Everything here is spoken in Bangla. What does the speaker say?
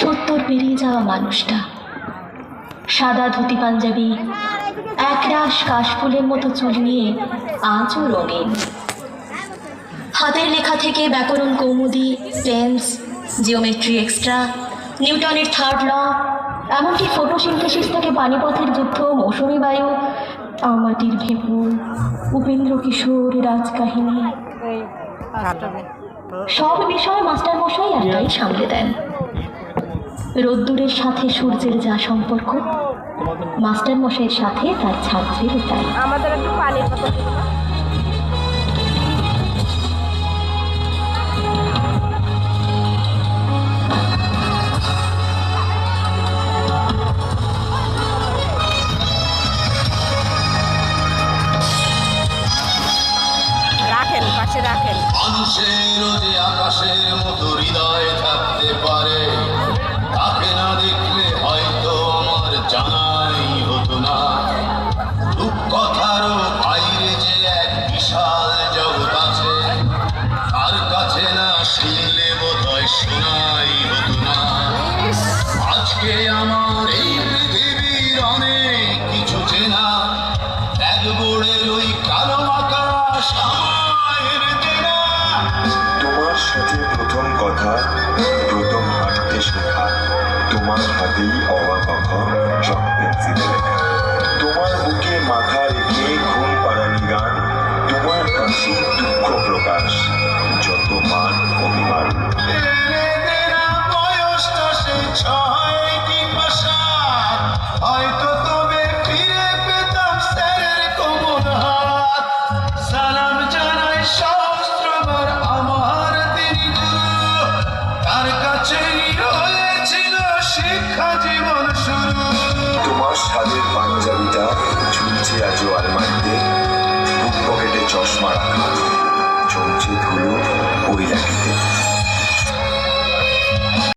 70 পেরিয়ে যাওয়া মানুষটা। সাদা ধুতি পাঞ্জাবি, একরাশ কাশফুলের মতো চুল নিয়ে আজও রঙিন। হাতের লেখা থেকে ব্যাকরণ কৌমুদি, টেন্স, জিওমেট্রি এক্সট্রা, নিউটনের থার্ড ল, এমনকি ফটোসিনথেসিস থেকে পানিপথের যুদ্ধ, মৌসুমী বায়ু, আমাটির ভেপুর, উপেন্দ্র কিশোর রাজকাহিনী, সব বিষয় মাস্টারমশাই একাই সামলে দেন। রোদ্দুরের সাথে সূর্যের যা সম্পর্ক, মাস্টারমশাইয়ের সাথে তার ছাত্রেরও তাই। আমাদের একটু পানির কথা রাখেন, পাশে রাখেন। মানুষেরও যে আকাশের মতো হৃদয় থাকতে পারে, তাকে না দেখলে হয়তো আমার জানাই হতো না। রূপকথারও বাইরে যে এক বিশাল জগৎ আছে, তার কাছে না শুনলে বোধহয় শোনাই হতো না। আজকে আমার এই পৃথিবীর অনেক কিছু চেনা, ব্যাগবোর্ডের ওই কালো আকাশ আমায় দেনা। তোমার সাথে প্রথম কথা, প্রথম হাঁটতে শেখা, তোমার হাতেই অবাক চক পেন্সিলে লেখা, তোমার বুকে মাথা রেখে ঘুম পাড়ানি গান, তোমার কাছে দুঃখ প্রকাশ, যত মান অভিমান। বয়সটা সে 6 কি 7, হয়তো তবে ফিরে পেতাম স্যারের কোমল হাত। সালাম জানাই সহস্রবার আমার দিনী গুরু, তার কাছেই রয়েছিল শিক্ষা।